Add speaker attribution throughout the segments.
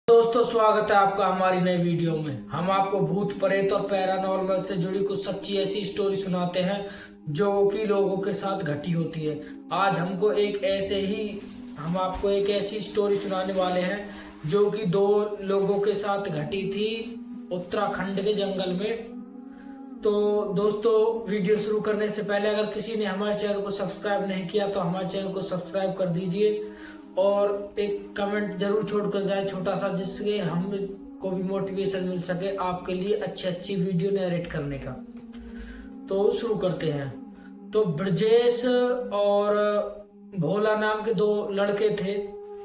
Speaker 1: दोस्तों, स्वागत है आपका हमारी नई वीडियो में। हम आपको भूत प्रेत और पैरानॉर्मल से जुड़ी कुछ सच्ची ऐसी स्टोरी सुनाते हैं जो कि लोगों के साथ घटी होती है। आज हम आपको एक ऐसी स्टोरी सुनाने वाले हैं जो कि दो लोगों के साथ घटी थी उत्तराखंड के जंगल में। तो दोस्तों, वीडियो शुरू करने से पहले अगर किसी ने हमारे चैनल को सब्सक्राइब नहीं किया तो हमारे चैनल को सब्सक्राइब कर दीजिए और एक कमेंट जरूर छोड़कर जाए छोटा सा, जिससे हम को भी मोटिवेशन मिल सके आपके लिए अच्छी वीडियो नरेट करने का। तो शुरू करते हैं। तो ब्रजेश और भोला नाम के दो लड़के थे।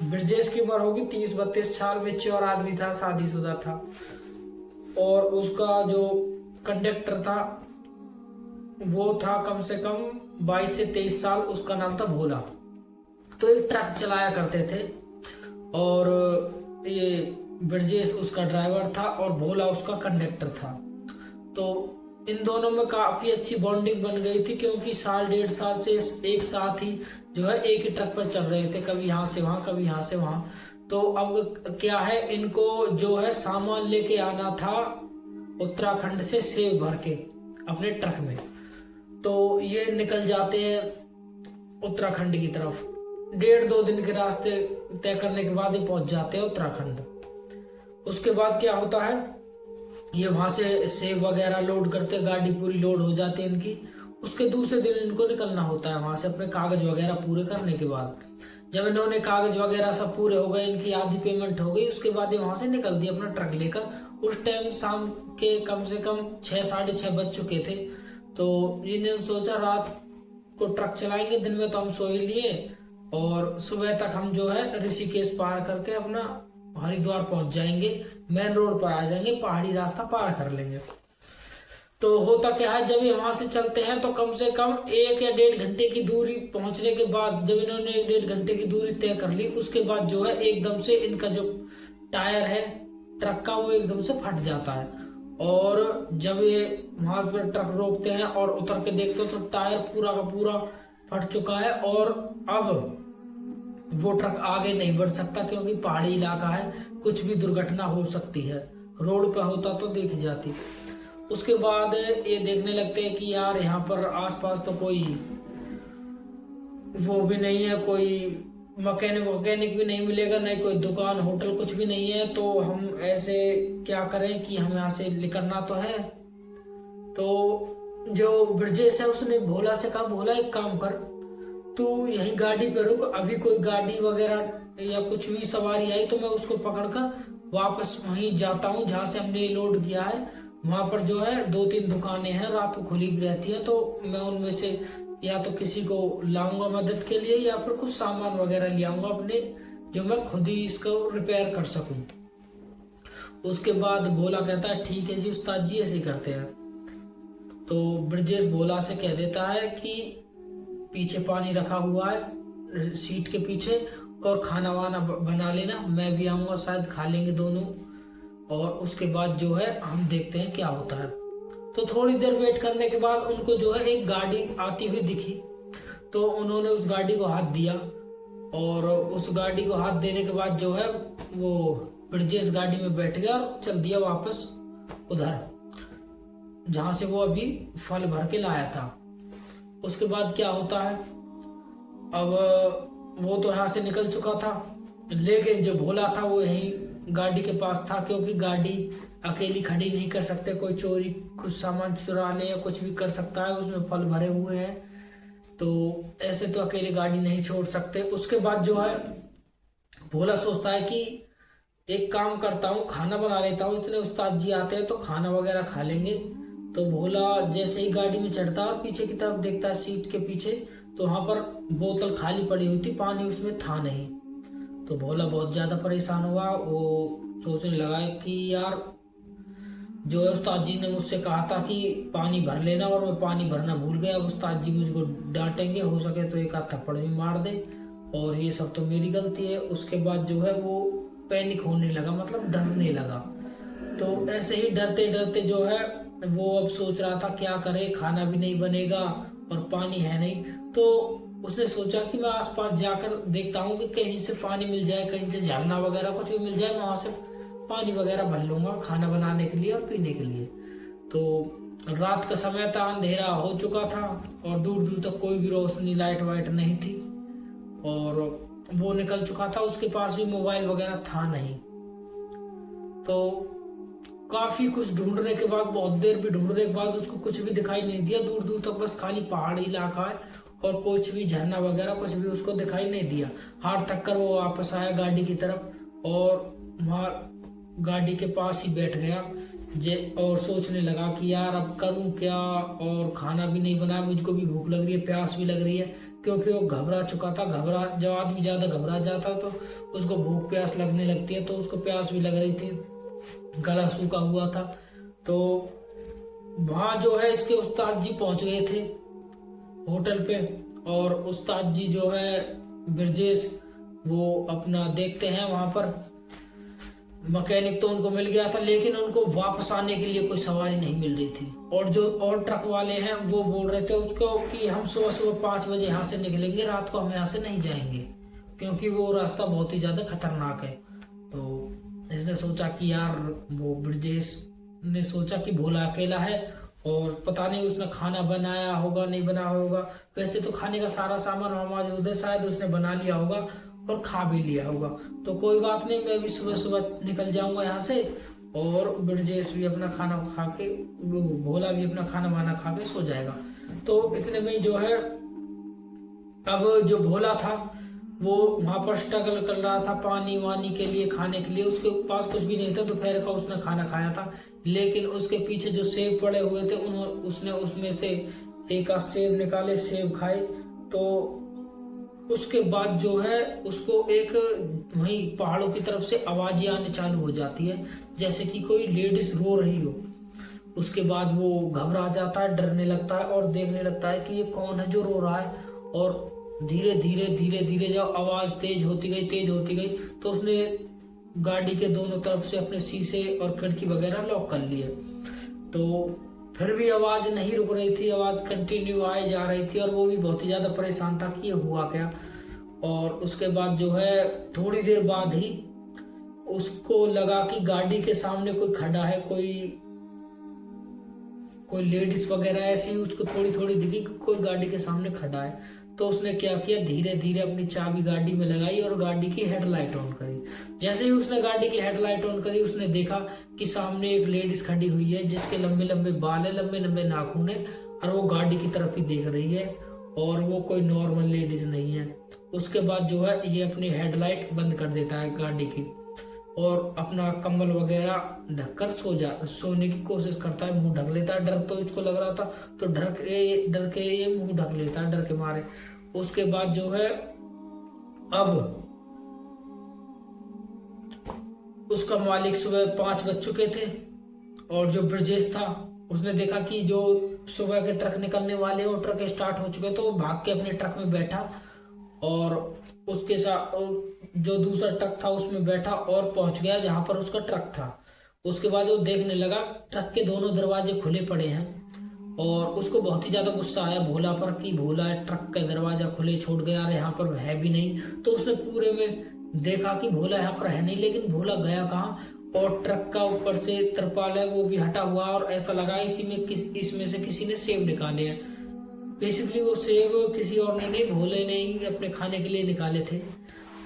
Speaker 1: ब्रजेश की उम्र होगी 30-32 साल, मैच्योर आदमी था, शादीशुदा था। और उसका जो कंडक्टर था वो था कम से कम 22 से 23 साल, उसका नाम था भोला। तो एक ट्रक चलाया करते थे और ये ब्रजेश उसका ड्राइवर था और भोला उसका कंडक्टर था। तो इन दोनों में काफी अच्छी बॉन्डिंग बन गई थी, क्योंकि साल 1.5 साल से एक साथ ही जो है एक ही ट्रक पर चल रहे थे, कभी यहाँ से वहां कभी यहाँ से वहां। तो अब क्या है, इनको जो है सामान लेके आना था उत्तराखंड से सेब भर के अपने ट्रक में। तो ये निकल जाते हैं उत्तराखंड की तरफ। 1.5-2 दिन के रास्ते तय करने के बाद ही पहुंच जाते हैं उत्तराखंड। उसके बाद क्या होता है, ये वहां से सेब वगैरह लोड करते, गाड़ी पूरी लोड हो जाती है इनकी। उसके दूसरे दिन इनको निकलना होता है वहां से अपने कागज वगैरह पूरे करने के बाद। जब इन्होंने कागज वगैरह सब पूरे हो गए, इनकी आधी पेमेंट हो गई, उसके बाद ये वहां से निकल दिए अपना ट्रक लेकर। उस टाइम शाम के कम से कम 6-6:30 बज चुके थे। तो इन्होंने सोचा रात को ट्रक चलाएंगे, दिन में तो हम सो ही लिए और सुबह तक हम जो है ऋषिकेश पार करके अपना हरिद्वार पहुंच जाएंगे, मेन रोड पर आ जाएंगे, पहाड़ी रास्ता पार कर लेंगे। तो होता क्या है, जब ये वहां से चलते हैं तो कम से कम 1 या 1.5 घंटे की दूरी पहुंचने के बाद, जब इन्होंने 1-1.5 घंटे की दूरी तय कर ली, उसके बाद जो है एकदम से इनका जो टायर है ट्रक का वो एकदम से फट जाता है। और जब ये वहां पर ट्रक रोकते हैं और उतर के देखते हो तो टायर पूरा का पूरा फट चुका है और अब वो ट्रक आगे नहीं बढ़ सकता, क्योंकि पहाड़ी इलाका है, कुछ भी दुर्घटना हो सकती है। रोड पे होता तो देख जाती। उसके बाद ये देखने लगते हैं कि यार यहाँ पर आसपास तो कोई वो भी नहीं है, कोई मैकेनिक भी नहीं मिलेगा, नहीं कोई दुकान होटल कुछ भी नहीं है। तो हम ऐसे क्या करें कि हम यहाँ से निकलना तो है। तो जो ब्रजेश है उसने भोला से कहा, भोला एक काम कर, तू यहीं गाड़ी पे रुक, अभी कोई गाड़ी वगैरह या कुछ भी सवारी आई तो मैं उसको पकड़कर वापस वहीं जाता हूँ जहाँ से हमने लोड किया है। वहां पर जो है 2-3 दुकानें हैं, रात को खुली भी रहती है, तो मैं उनमें से या तो किसी को लाऊंगा मदद के लिए या फिर कुछ सामान वगैरह ले आऊंगा अपने, जो मैं खुद ही इसको रिपेयर कर सकूं। उसके बाद भोला कहता है ठीक है जी उस्ताद जी, ऐसे करते हैं। तो ब्रजेश भोला से कह देता है कि पीछे पानी रखा हुआ है सीट के पीछे, और खाना वाना बना लेना, मैं भी आऊंगा, शायद खा लेंगे दोनों। और उसके बाद जो है हम देखते हैं क्या होता है। तो थोड़ी देर वेट करने के बाद उनको जो है एक गाड़ी आती हुई दिखी। तो उन्होंने उस गाड़ी को हाथ दिया और उस गाड़ी को हाथ देने के बाद जो है वो ब्रजेश गाड़ी में बैठ गया और चल दिया वापस उधर जहां से वो अभी फल भर के लाया था। उसके बाद क्या होता है, अब वो तो यहाँ से निकल चुका था, लेकिन जो भोला था वो यहीं गाड़ी के पास था, क्योंकि गाड़ी अकेली खड़ी नहीं कर सकते, कोई चोरी कुछ सामान चुरा ले या कुछ भी कर सकता है, उसमें फल भरे हुए हैं, तो ऐसे तो अकेले गाड़ी नहीं छोड़ सकते। उसके बाद जो है भोला सोचता है कि एक काम करता हूँ, खाना बना लेता हूँ, इतने उस्ताद जी आते हैं तो खाना वगैरह खा लेंगे। तो भोला जैसे ही गाड़ी में चढ़ता है और पीछे की तरफ देखता है सीट के पीछे, तो वहां पर बोतल खाली पड़ी हुई थी, पानी उसमें था नहीं। तो भोला बहुत ज्यादा परेशान हुआ, वो सोचने लगा कि यार जो है उस्ताद जी ने मुझसे कहा था कि पानी भर लेना और मैं पानी भरना भूल गया, उस्ताद जी मुझको डांटेंगे, हो सके तो एक आध थप्पड़ भी मार दे, और ये सब तो मेरी गलती है। उसके बाद जो है वो पैनिक होने लगा, मतलब डरने लगा। तो ऐसे ही डरते डरते जो है वो अब सोच रहा था क्या करे, खाना भी नहीं बनेगा और पानी है नहीं। तो उसने सोचा कि मैं आसपास जाकर देखता हूँ कि कहीं से पानी मिल जाए, कहीं से झरना वगैरह कुछ भी मिल जाए, वहां से पानी वगैरह भर लूंगा खाना बनाने के लिए और पीने के लिए। तो रात का समय था, अंधेरा हो चुका था और दूर दूर तक कोई भी रोशनी, लाइट वाइट नहीं थी और वो निकल चुका था। उसके पास भी मोबाइल वगैरह था नहीं। तो काफी कुछ ढूंढने के बाद, बहुत देर भी ढूंढने के बाद उसको कुछ भी दिखाई नहीं दिया। दूर दूर तक बस खाली पहाड़ी इलाका है और कुछ भी झरना वगैरह कुछ भी उसको दिखाई नहीं दिया। हार थक कर वो वापस आया गाड़ी की तरफ और वहां गाड़ी के पास ही बैठ गया और सोचने लगा कि यार अब करूं क्या, और खाना भी नहीं बनाया, मुझको भी भूख लग रही है, प्यास भी लग रही है, क्योंकि वो घबरा चुका था। जब आदमी ज्यादा घबरा जाता तो उसको भूख प्यास लगने लगती है, तो उसको प्यास भी लग रही थी, गला सूखा हुआ था। तो वहां जो है इसके उस्ताद जी पहुंच गए थे होटल पे और उस्ताद जी जो है ब्रजेश, वो अपना देखते हैं वहां पर मैकेनिक तो उनको मिल गया था, लेकिन उनको वापस आने के लिए कोई सवारी नहीं मिल रही थी। और जो और ट्रक वाले हैं वो बोल रहे थे उसको कि हम सुबह सुबह 5 बजे यहाँ से निकलेंगे, रात को हम यहाँ से नहीं जाएंगे क्योंकि वो रास्ता बहुत ही ज्यादा खतरनाक है। तो इसने सोचा कि यार, वो ब्रजेश ने सोचा कि भोला अकेला है और पता नहीं उसने खाना बनाया होगा नहीं बनाया होगा। वैसे तो खाने का सारा सामान वहां मौजूद है, शायद उसने बना लिया होगा और खा भी लिया होगा। तो कोई बात नहीं, मैं भी सुबह सुबह निकल जाऊंगा यहाँ से और ब्रजेश भी अपना खाना खा के, भोला भी अपना खाना वाना खा के सो जाएगा। तो इतने में जो है अब जो भोला था वो वहां पर स्ट्रगल कर रहा था पानी वानी के लिए, खाने के लिए। उसके पास कुछ भी नहीं था, दोपहर का उसने खाना खाया था, लेकिन उसके पीछे जो सेब पड़े हुए थे उसने उसमें से एक आध सेब निकाले, सेब खाए। तो उसके बाद जो है उसको एक वही पहाड़ों की तरफ से आवाजें आने चालू हो जाती है, जैसे कि कोई लेडीज रो रही हो। उसके बाद वो घबरा जाता है, डरने लगता है और देखने लगता है कि ये कौन है जो रो रहा है। और धीरे धीरे धीरे धीरे जब आवाज तेज होती गई तो उसने गाड़ी के दोनों तरफ से अपने शीशे और खिड़की वगैरह लॉक कर लिए। तो फिर भी आवाज नहीं रुक रही थी, आवाज कंटिन्यू आई जा रही थी और वो भी बहुत ही ज्यादा परेशान था कि ये हुआ क्या। और उसके बाद जो है थोड़ी देर बाद ही उसको लगा कि गाड़ी के सामने कोई खड़ा है, कोई लेडीज वगैरह ऐसी उसको थोड़ी थोड़ी दिखी कि कोई गाड़ी के सामने खड़ा है। तो उसने क्या किया, धीरे धीरे अपनी चाबी गाड़ी में लगाई और गाड़ी की हेडलाइट ऑन करी। जैसे ही उसने गाड़ी की हेडलाइट ऑन करी, उसने देखा कि सामने एक लेडीज खड़ी हुई है जिसके लंबे लंबे बाल है, लंबे लंबे नाखून है और वो गाड़ी की तरफ ही देख रही है और वो कोई नॉर्मल लेडीज नहीं है। उसके बाद जो है ये अपनी हेडलाइट बंद कर देता है गाड़ी की और अपना कंबल वगैरह ढककर सोने की कोशिश करता है, मुंह ढक लेता है। डर तो इसको लग रहा था तो डर के ये मुंह ढक लेता है, डर के मारे। उसके बाद जो है अब उसका मालिक सुबह 5 बज चुके थे और जो ब्रजेश था उसने देखा कि जो सुबह के ट्रक निकलने वाले वो ट्रक स्टार्ट हो चुके, तो वो भाग के अपने ट्रक में बैठा और उसके साथ जो दूसरा ट्रक था उसमें बैठा और पहुंच गया जहां पर उसका ट्रक था। उसके बाद वो देखने लगा ट्रक के दोनों दरवाजे खुले पड़े हैं और उसको बहुत ही ज्यादा गुस्सा आया भोला पर कि भोला ट्रक का दरवाजा खुले छोड़ गया और यहाँ पर है भी नहीं। तो उसने पूरे में देखा कि भोला यहाँ पर है नहीं, लेकिन भोला गया कहाँ, और ट्रक का ऊपर से तिरपाल है वो भी हटा हुआ और ऐसा लगा इसमें से किसी ने सेब निकाले हैं। बेसिकली वो सेब किसी और ने नहीं, भोले ने ही अपने खाने के लिए निकाले थे।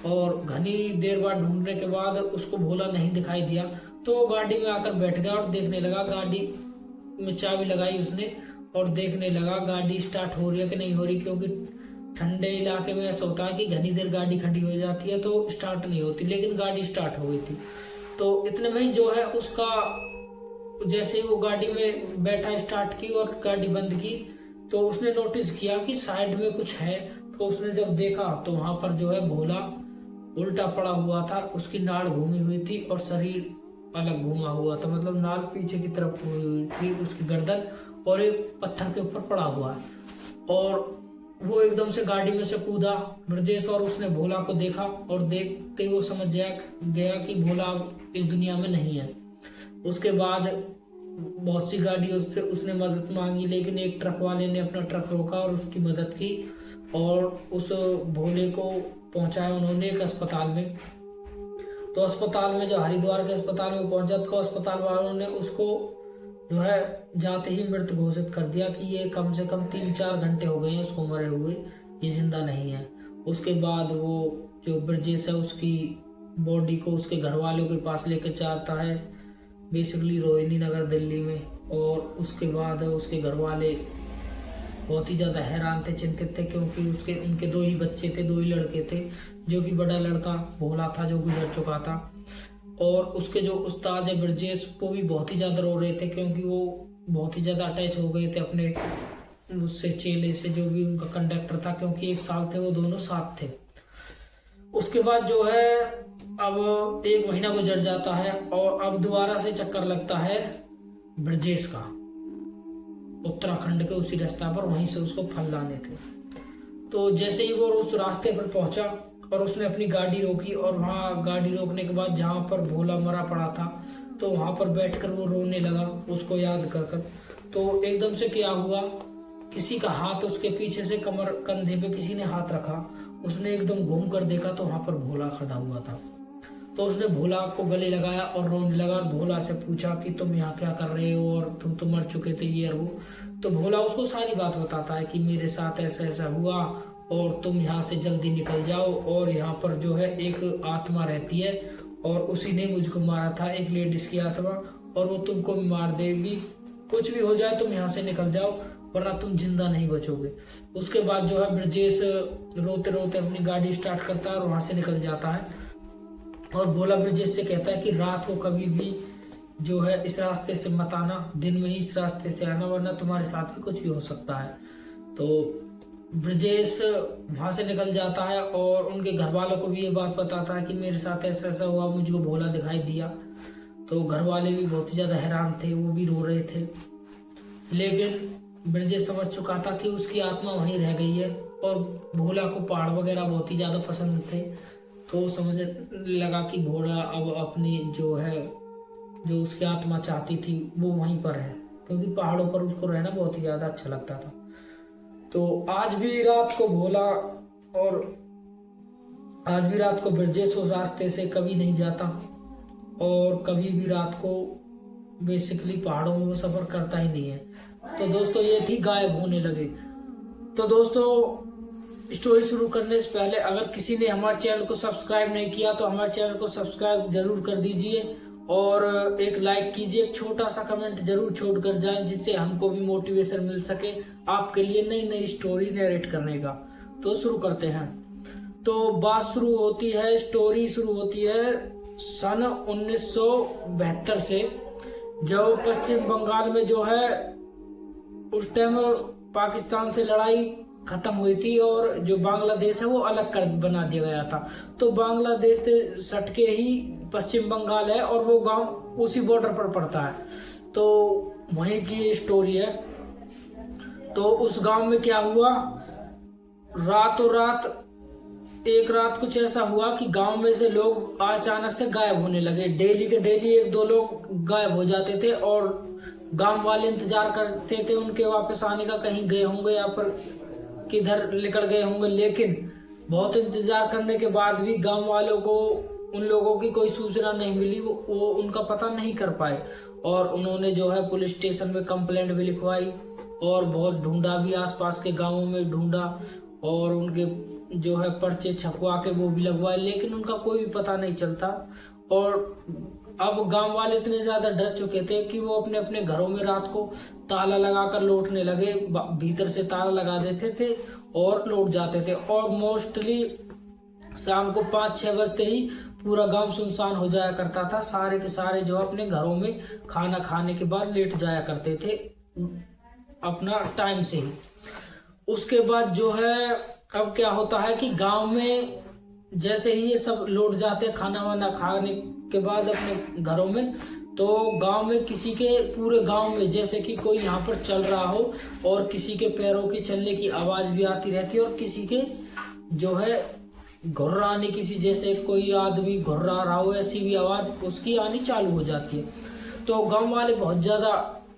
Speaker 1: और घनी देर बाद ढूंढने के बाद उसको भोला नहीं दिखाई दिया, तो वो गाड़ी में आकर बैठ गया और देखने लगा। गाड़ी में चाबी लगाई उसने और देखने लगा गाड़ी स्टार्ट हो रही है कि नहीं हो रही, क्योंकि ठंडे इलाके में ऐसा होता है कि घनी देर गाड़ी खड़ी हो जाती है तो स्टार्ट नहीं होती, लेकिन गाड़ी स्टार्ट हो गई थी। तो इतने में ही जो है उसका, जैसे ही वो गाड़ी में बैठा स्टार्ट की और गाड़ी बंद की, तो उसने नोटिस किया कि साइड में कुछ है। तो उसने जब देखा तो वहां पर जो है भोला उल्टा पड़ा हुआ था, उसकी नाड़ घूमी हुई थी और शरीर अलग घूमा हुआ था, मतलब नाड़ पीछे की तरफ हुई थी उसकी गर्दन, और एक पत्थर के ऊपर पड़ा हुआ है। और वो एकदम से गाड़ी में से कूदा ब्रजेश, और उसने भोला को देखा और देखते वो समझ गया कि भोला इस दुनिया में नहीं है। उसके बाद बहुत सी गाड़ियों से उसने मदद मांगी, लेकिन एक ट्रक वाले ने अपना ट्रक रोका और उसकी मदद की और उस भोले को पहुंचाया उन्होंने एक अस्पताल में। तो अस्पताल में, जब हरिद्वार के अस्पताल में पहुंचा तो अस्पताल वालों ने उसको जो है जाते ही मृत घोषित कर दिया कि ये कम से कम 3-4 घंटे हो गए हैं उसको मरे हुए, ये जिंदा नहीं है। उसके बाद वो जो ब्रजेश है उसकी बॉडी को उसके घर वालों के पास लेकर जाता है, बेसिकली रोहिणी नगर दिल्ली में। और उसके बाद उसके घर वाले बहुत ही ज़्यादा हैरान थे, चिंतित थे, क्योंकि उनके 2 ही बच्चे थे, 2 ही लड़के थे, जो कि बड़ा लड़का भोला था जो गुजर चुका था। और उसके जो उस्ताद है ब्रजेश, वो भी बहुत ही ज़्यादा रो रहे थे, क्योंकि वो बहुत ही ज़्यादा अटैच हो गए थे अपने उससे चेले से, जो भी उनका कंडक्टर था, क्योंकि 1 साल थे वो दोनों साथ थे। उसके बाद जो है अब 1 महीना गुजर जाता है और अब दोबारा से चक्कर लगता है ब्रजेश का उत्तराखंड के उसी रास्ता पर, वहीं से उसको फल लाने थे। तो जैसे ही वो उस रास्ते पर पहुंचा और उसने अपनी गाड़ी रोकी, और वहाँ गाड़ी रोकने के बाद जहाँ पर भोला मरा पड़ा था तो वहाँ पर बैठकर वो रोने लगा उसको याद कर कर। तो एकदम से क्या हुआ, किसी का हाथ उसके पीछे से कंधे पे किसी ने हाथ रखा। उसने एकदम घूम कर देखा तो वहाँ पर भोला खड़ा हुआ था। तो उसने भोला को गले लगाया और रोने लगा और भोला से पूछा कि तुम यहाँ क्या कर रहे हो और तुम तो मर चुके थे, ये और वो। तो भोला उसको सारी बात बताता है कि मेरे साथ ऐसा ऐसा हुआ और तुम यहाँ से जल्दी निकल जाओ, और यहाँ पर जो है एक आत्मा रहती है और उसी ने मुझको मारा था, एक लेडीज की आत्मा, और वो तुमको भी मार देगी। कुछ भी हो जाए तुम यहाँ से निकल जाओ, वरना तुम जिंदा नहीं बचोगे। उसके बाद जो है ब्रजेश रोते रोते अपनी गाड़ी स्टार्ट करता है और वहां से निकल जाता है। और भोला ब्रजेश से कहता है कि रात को कभी भी जो है इस रास्ते से मत आना, दिन में ही इस रास्ते से आना, वरना तुम्हारे साथ भी कुछ भी हो सकता है। तो ब्रजेश वहां से निकल जाता है और उनके घर वालों को भी ये बात बताता है कि मेरे साथ ऐसा ऐसा हुआ, मुझको भोला दिखाई दिया। तो घर वाले भी बहुत ही ज्यादा हैरान थे, वो भी रो रहे थे, लेकिन ब्रजेश समझ चुका था कि उसकी आत्मा वहीं रह गई है। और भोला को पहाड़ वगैरह बहुत ही ज्यादा पसंद थे, तो समझ लगा कि भोला अब अपनी जो उसकी आत्मा चाहती थी वो वहीं पर है, क्योंकि पहाड़ों पर उसको रहना बहुत ही ज्यादा अच्छा लगता था। तो आज भी रात को ब्रजेश उस रास्ते से कभी नहीं जाता और कभी भी रात को बेसिकली पहाड़ों में वो सफर करता ही नहीं है। तो दोस्तों ये थी गायब होने लगे। तो दोस्तों स्टोरी शुरू करने से पहले अगर किसी ने हमारे चैनल को सब्सक्राइब नहीं किया तो हमारे चैनल को सब्सक्राइब जरूर कर दीजिए और एक लाइक कीजिए, एक छोटा सा कमेंट जरूर छोड़ कर जाएं, जिससे हमको भी मोटिवेशन मिल सके आपके लिए नई नई स्टोरी नरेट करने का। तो शुरू करते हैं। तो स्टोरी शुरू होती है सन 1972 से, जब पश्चिम बंगाल में जो है उस टाइम पाकिस्तान से लड़ाई खत्म हुई थी और जो बांग्लादेश है वो अलग कर बना दिया गया था। तो बांग्लादेश से सटके ही पश्चिम बंगाल है और वो गांव उसी बॉर्डर पर पड़ता है। तो वहीं की ये स्टोरी है। तो उस गांव में क्या हुआ, एक रात कुछ ऐसा हुआ कि गांव में से लोग अचानक से गायब होने लगे। डेली के डेली 1-2 लोग गायब हो जाते थे और गांव वाले इंतजार करते थे उनके वापस आने का, कहीं गए होंगे या पर किधर निकल गए होंगे। लेकिन बहुत इंतजार करने के बाद भी गांव वालों को उन लोगों की कोई सूचना नहीं मिली, वो उनका पता नहीं कर पाए। और उन्होंने जो है पुलिस स्टेशन में कंप्लेंट भी लिखवाई और बहुत ढूंढा भी, आसपास के गांवों में ढूंढा और उनके जो है पर्चे छपवा के वो भी लगवाए, लेकिन उनका कोई भी पता नहीं चलता। और अब गांव वाले इतने ज्यादा डर चुके थे कि वो अपने अपने घरों में रात को ताला लगाकर लौटने लगे, भीतर से ताला लगा देते थे और लौट जाते थे। और मोस्टली शाम को 5-6 बजते ही पूरा गांव सुनसान हो जाया करता था। सारे के सारे जो अपने घरों में खाना खाने के बाद लेट जाया करते थे अपना टाइम से ही। उसके बाद जो है अब क्या होता है कि गांव में जैसे ही ये सब लौट जाते खाना वाना खाने के बाद अपने घरों में, तो गांव में किसी के पूरे गांव में जैसे कि कोई यहाँ पर चल रहा हो और किसी के पैरों के चलने की आवाज भी आती रहती है और किसी के जो है घुर्राने, किसी जैसे कोई आदमी घुर्रा रहा हो ऐसी भी आवाज उसकी आनी चालू हो जाती है। तो गांव वाले बहुत ज्यादा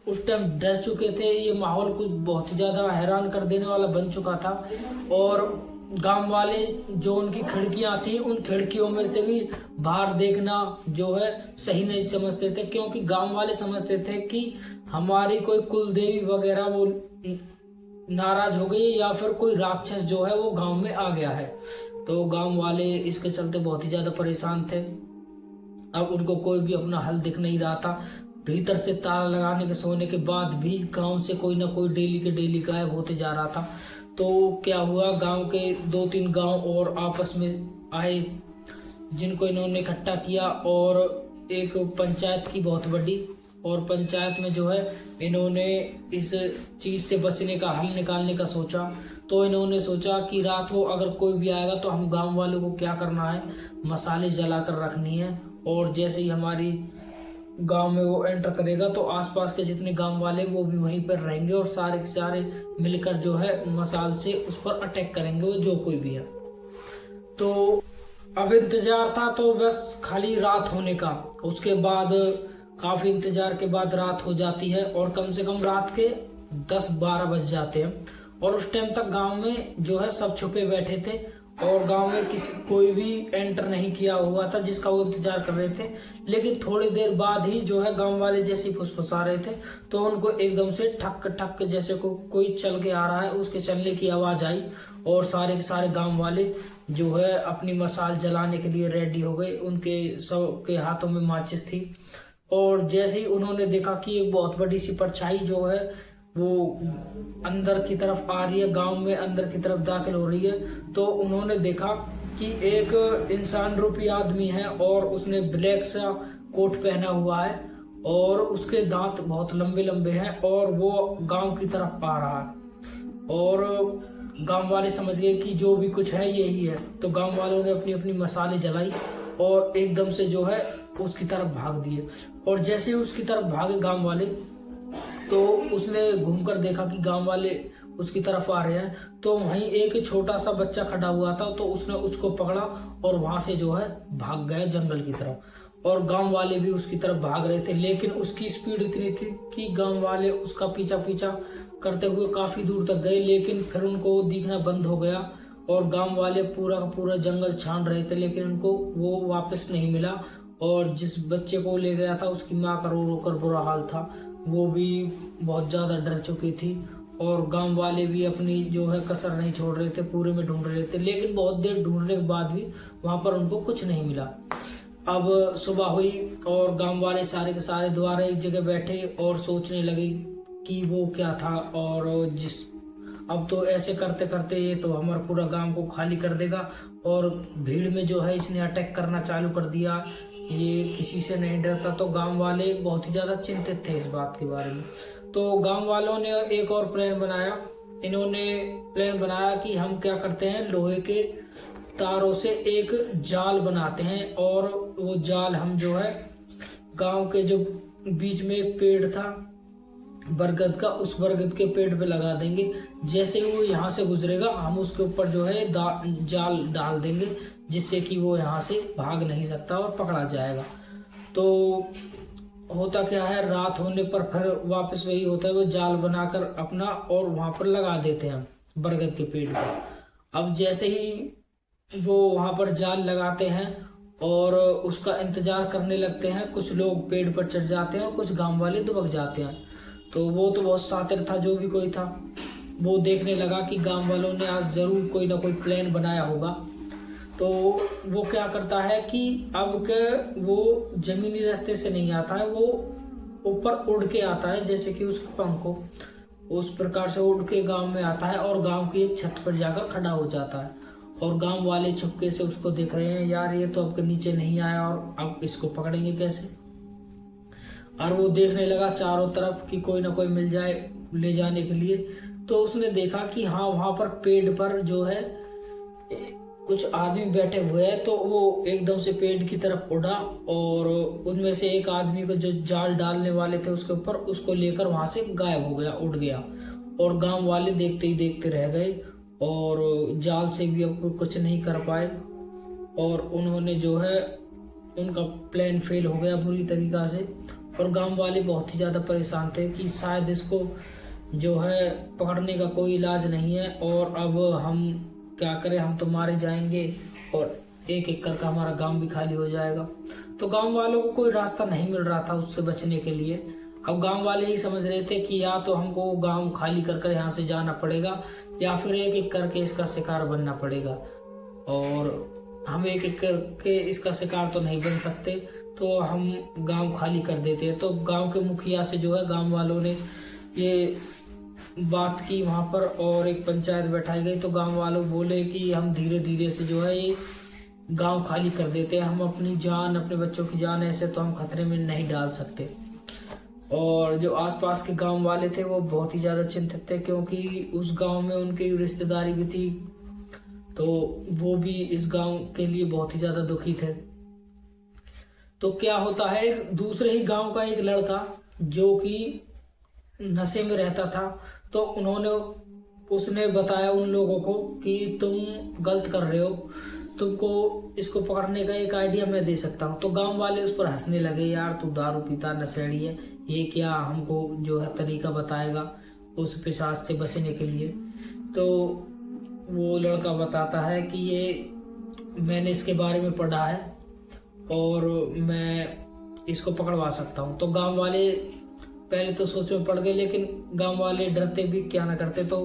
Speaker 1: उस टाइम डर चुके थे। ये माहौल कुछ बहुत ही ज़्यादा हैरान कर देने वाला बन चुका था और गांव वाले जो उनकी खिड़कियां थी उन खिड़कियों में से भी बाहर देखना जो है सही नहीं समझते थे, क्योंकि गांव वाले समझते थे कि हमारी कोई कुल देवी वगैरह वो नाराज हो गई या फिर कोई राक्षस जो है वो गांव में आ गया है। तो गांव वाले इसके चलते बहुत ही ज्यादा परेशान थे। अब उनको कोई भी अपना हल दिख नहीं रहा था। भीतर से ताला लगाने के सोने के बाद भी गांव से कोई ना कोई डेली के डेली गायब होते जा रहा था। तो क्या हुआ, गांव के 2-3 गांव और आपस में आए जिनको इन्होंने इकट्ठा किया और एक पंचायत की बहुत बड़ी, और पंचायत में जो है इन्होंने इस चीज़ से बचने का हल निकालने का सोचा। तो इन्होंने सोचा कि रात को अगर कोई भी आएगा तो हम गांव वालों को क्या करना है, मसाले जला कर रखनी है, और जैसे ही हमारी गांव में वो एंटर करेगा तो आसपास के जितने गांव वाले वो भी वहीं पर रहेंगे और सारे के सारे मिलकर जो है मसाल से उस पर अटैक करेंगे, वो जो कोई भी है। तो अब इंतजार था तो बस खाली रात होने का। उसके बाद काफी इंतजार के बाद रात हो जाती है और कम से कम रात के 10-12 बज जाते हैं और उस टाइम तक गांव में जो है सब छुपे बैठे थे और गांव में कोई भी एंटर नहीं किया हुआ था जिसका वो इंतजार कर रहे थे। लेकिन थोड़ी देर बाद ही जो है गांव वाले जैसे ही फुसफुसा रहे थे तो उनको एकदम से ठक ठक जैसे कोई चल के आ रहा है उसके चलने की आवाज आई और सारे के सारे गांव वाले जो है अपनी मसाल जलाने के लिए रेडी हो गए। उनके सब के हाथों में माचिस थी और जैसे ही उन्होंने देखा कि एक बहुत बड़ी सी परछाई जो है वो अंदर की तरफ आ रही है, गांव में अंदर की तरफ दाखिल हो रही है, तो उन्होंने देखा कि एक इंसान रूपी आदमी है और उसने ब्लैक सा कोट पहना हुआ है और उसके दांत बहुत लंबे लंबे हैं और वो गांव की तरफ आ रहा है। और गांव वाले समझ गए कि जो भी कुछ है यही है। तो गांव वालों ने अपनी अपनी मसाले जलाई और एकदम से जो है उसकी तरफ भाग दिए। और जैसे ही उसकी तरफ भागे गांव वाले तो उसने घूमकर देखा कि गांव वाले उसकी तरफ आ रहे हैं। तो वहीं एक छोटा सा बच्चा खड़ा हुआ था तो उसने उसको पकड़ा और वहां से जो है भाग गया जंगल की तरफ। और गांव वाले भी उसकी तरफ भाग रहे थे, लेकिन उसकी स्पीड इतनी थी कि गांव वाले उसका पीछा पीछा करते हुए काफी दूर तक गए, लेकिन फिर उनको दिखना बंद हो गया और गांव वाले पूरा का पूरा जंगल छान रहे थे, लेकिन उनको वो वापस नहीं मिला। और जिस बच्चे को ले गया था उसकी माँ का रो रो कर बुरा हाल था, वो भी बहुत ज़्यादा डर चुकी थी और गांव वाले भी अपनी जो है कसर नहीं छोड़ रहे थे, पूरे में ढूंढ रहे थे। लेकिन बहुत देर ढूंढने के बाद भी वहाँ पर उनको कुछ नहीं मिला। अब सुबह हुई और गांव वाले सारे के सारे दोबारा एक जगह बैठे और सोचने लगे कि वो क्या था। और अब तो ऐसे करते करते ये तो हमारा पूरा गांव को खाली कर देगा और भीड़ में जो है इसने अटैक करना चालू कर दिया, ये किसी से नहीं डरता। तो गांव वाले बहुत ही ज़्यादा चिंतित थे इस बात के बारे में। तो गांव वालों ने एक और प्लान बनाया। इन्होंने प्लान बनाया कि हम क्या करते हैं, लोहे के तारों से एक जाल बनाते हैं और वो जाल हम जो है गांव के जो बीच में एक पेड़ था बरगद का, उस बरगद के पेड़ पे लगा देंगे। जैसे ही वो यहाँ से गुजरेगा हम उसके ऊपर जो है जाल डाल देंगे, जिससे कि वो यहाँ से भाग नहीं सकता और पकड़ा जाएगा। तो होता क्या है, रात होने पर फिर वापस वही होता है, वो जाल बनाकर अपना और वहाँ पर लगा देते हैं बरगद के पेड़ पर। अब जैसे ही वो वहाँ पर जाल लगाते हैं और उसका इंतजार करने लगते हैं, कुछ लोग पेड़ पर चढ़ जाते हैं और कुछ गांव वाले दुबक जाते हैं। तो वो तो बहुत शातिर था जो भी कोई था, वो देखने लगा कि गांव वालों ने आज जरूर कोई ना कोई प्लान बनाया होगा। तो वो क्या करता है कि अब के वो जमीनी रास्ते से नहीं आता है, वो ऊपर उड़ के आता है, जैसे कि उसके पंख हो उस प्रकार से उड़ के गांव में आता है और गांव की एक छत पर जाकर खड़ा हो जाता है। और गांव वाले चुपके से उसको देख रहे हैं, यार ये तो अब के नीचे नहीं आया और अब इसको पकड़ेंगे कैसे। और वो देखने लगा चारों तरफ कि कोई ना कोई मिल जाए ले जाने के लिए। तो उसने देखा कि हाँ वहां पर पेड़ पर जो है कुछ आदमी बैठे हुए हैं। तो वो एकदम से पेड़ की तरफ उड़ा और उनमें से एक आदमी को जो जाल डालने वाले थे उसके ऊपर उसको लेकर वहां से गायब हो गया, उड़ गया। और गांव वाले देखते ही देखते रह गए और जाल से भी अब कुछ नहीं कर पाए और उन्होंने जो है उनका प्लान फेल हो गया बुरी तरीका से। और गांव वाले बहुत ही ज़्यादा परेशान थे कि शायद इसको जो है पकड़ने का कोई इलाज नहीं है और अब हम क्या करें, हम तो मारे जाएंगे और एक एक करके हमारा गांव भी खाली हो जाएगा। तो गांव वालों को कोई रास्ता नहीं मिल रहा था उससे बचने के लिए। अब गांव वाले ही समझ रहे थे कि या तो हमको गांव खाली कर कर यहाँ से जाना पड़ेगा या फिर एक एक करके इसका शिकार बनना पड़ेगा, और हम एक एक करके इसका शिकार तो नहीं बन सकते, तो हम गांव खाली कर देते हैं। तो गांव के मुखिया से जो है गांव वालों ने ये बात की वहाँ पर और एक पंचायत बैठाई गई। तो गांव वालों बोले कि हम धीरे धीरे से जो है ये गांव खाली कर देते हैं, हम अपनी जान, अपने बच्चों की जान ऐसे तो हम खतरे में नहीं डाल सकते। और जो आसपास के गांव वाले थे वो बहुत ही ज़्यादा चिंतित थे, क्योंकि उस गांव में उनकी रिश्तेदारी भी थी, तो वो भी इस गांव के लिए बहुत ही ज़्यादा दुखी थे। तो क्या होता है, दूसरे ही गांव का एक लड़का जो कि नशे में रहता था, तो उसने बताया उन लोगों को कि तुम गलत कर रहे हो, तुमको इसको पकड़ने का एक आइडिया मैं दे सकता हूँ। तो गांव वाले उस पर हंसने लगे, यार तू दारू पीता नशेड़ी है, ये क्या हमको जो है तरीका बताएगा उस पिशाच से बचने के लिए। तो वो लड़का बताता है कि ये मैंने इसके बारे में पढ़ा है और मैं इसको पकड़वा सकता हूँ। तो गांव वाले पहले तो सोच में पड़ गए, लेकिन गांव वाले डरते भी क्या ना करते, तो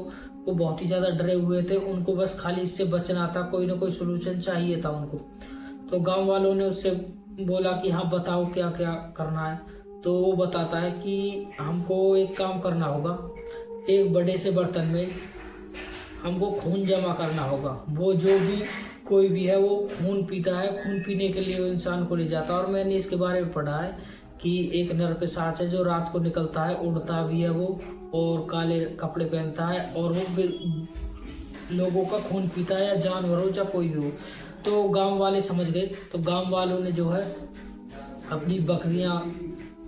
Speaker 1: वो बहुत ही ज़्यादा डरे हुए थे। उनको बस खाली इससे बचना था, कोई ना कोई सोल्यूशन चाहिए था उनको। तो गांव वालों ने उससे बोला कि हाँ बताओ क्या क्या करना है। तो वो बताता है कि हमको एक काम करना होगा, एक बड़े से बर्तन में हमको खून जमा करना होगा। वो जो भी कोई भी है वो खून पीता है, खून पीने के लिए वो इंसान को ले जाता है। और मैंने इसके बारे में पढ़ा है कि एक नर पिशाच है जो रात को निकलता है, उड़ता भी है वो, और काले कपड़े पहनता है, और वो लोगों का खून पीता है, या जानवर हो या कोई भी हो। तो गांव वाले समझ गए। तो गांव वालों ने जो है अपनी बकरियां,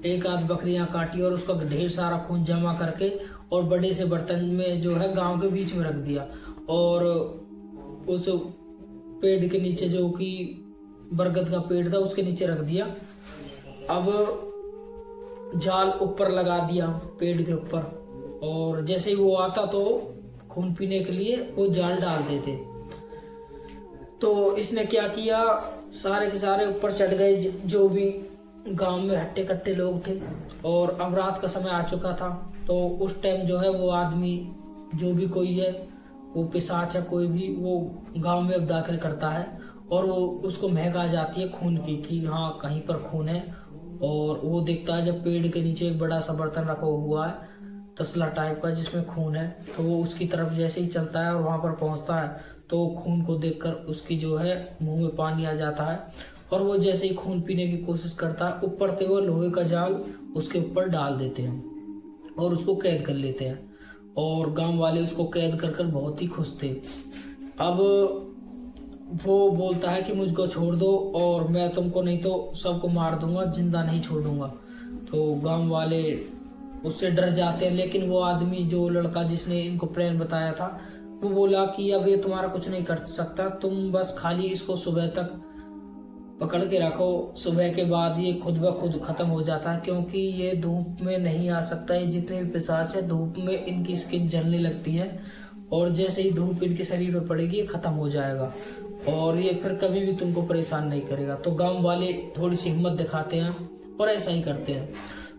Speaker 1: एक आध बकरियां काटी और उसका ढेर सारा खून जमा करके और बड़े से बर्तन में जो है गांव के बीच में रख दिया, और उस पेड़ के नीचे, जो कि बरगद का पेड़ था, उसके नीचे रख दिया। अब जाल ऊपर लगा दिया पेड़ के ऊपर, और जैसे ही वो आता तो खून पीने के लिए वो जाल डाल देते। तो इसने क्या किया, सारे के सारे ऊपर चढ़ गए जो भी गांव में हट्टे कट्टे लोग थे। और अब रात का समय आ चुका था। तो उस टाइम जो है वो आदमी, जो भी कोई है, वो पिशाच है कोई भी, वो गांव में अब दाखिल करता है, और वो उसको महक आ जाती है खून की कि हाँ कहीं पर खून है। और वो देखता है जब पेड़ के नीचे एक बड़ा सा बर्तन रखा हुआ है तसला टाइप का जिसमें खून है, तो वो उसकी तरफ जैसे ही चलता है और वहां पर पहुंचता है, तो खून को देखकर उसकी जो है मुंह में पानी आ जाता है। और वो जैसे ही खून पीने की कोशिश करता है, ऊपर से वो लोहे का जाल उसके ऊपर डाल देते हैं और उसको कैद कर लेते हैं। और गांव वाले उसको कैद कर कर बहुत ही खुश थे। अब वो बोलता है कि मुझको छोड़ दो और मैं तुमको नहीं तो सबको मार दूंगा, जिंदा नहीं छोड़ूंगा। तो गांव वाले उससे डर जाते हैं, लेकिन वो आदमी, जो लड़का जिसने इनको प्लान बताया था, वो बोला कि अब ये तुम्हारा कुछ नहीं कर सकता, तुम बस खाली इसको सुबह तक पकड़ के रखो, सुबह के बाद ये खुद ब खुद खत्म हो जाता है, क्योंकि ये धूप में नहीं आ सकता। ये जितने भी पिशाच है, धूप में इनकी स्किन जलने लगती है, और जैसे ही धूप इनके शरीर पर पड़ेगी ये खत्म हो जाएगा, और ये फिर कभी भी तुमको परेशान नहीं करेगा। तो गांव वाले थोड़ी सी हिम्मत दिखाते हैं और ऐसा ही करते हैं,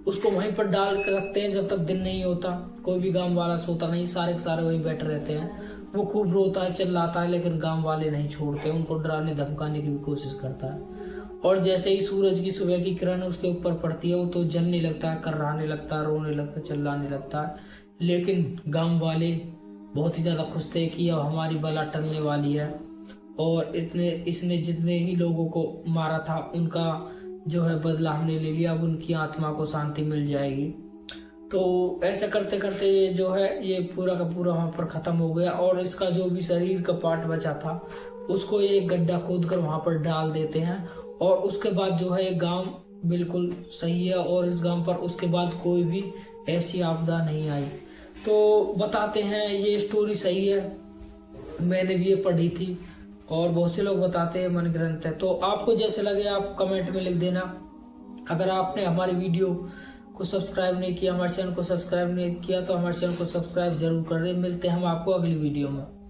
Speaker 1: उसको वहीं पर डाल कर रखते हैं जब तक दिन नहीं होता। कोई भी गांव वाला सोता नहीं, सारे के सारे वहीं बैठे रहते हैं। वो खूब रोता है, चिल्लाता है, लेकिन गांव वाले नहीं छोड़ते, उनको डराने धमकाने की भी कोशिश करता है। और जैसे ही सूरज की सुबह की किरण उसके ऊपर पड़ती है, वो तो जलने लगता है, कर्राने लगता है, रोने लगता है, चिल्लाने लगता है। लेकिन गांव वाले बहुत ही ज्यादा खुश थे कि अब हमारी बला टलने वाली है, और इसने जितने ही लोगों को मारा था उनका जो है बदला हमने ले लिया, अब उनकी आत्मा को शांति मिल जाएगी। तो ऐसा करते करते ये जो है ये पूरा का पूरा वहां पर खत्म हो गया, और इसका जो भी शरीर का पार्ट बचा था उसको ये एक गड्ढा खोद कर वहां पर डाल देते हैं। और उसके बाद जो है ये गांव बिल्कुल सही है, और इस गांव पर उसके बाद कोई भी ऐसी आपदा नहीं आई। तो बताते हैं ये स्टोरी सही है, मैंने भी ये पढ़ी थी, और बहुत से लोग बताते हैं मन ग्रंथ है। तो आपको जैसे लगे आप कमेंट में लिख देना। अगर आपने हमारी वीडियो को सब्सक्राइब नहीं किया, हमारे चैनल को सब्सक्राइब नहीं किया, तो हमारे चैनल को सब्सक्राइब जरूर कर दें। मिलते हैं हम आपको अगली वीडियो में।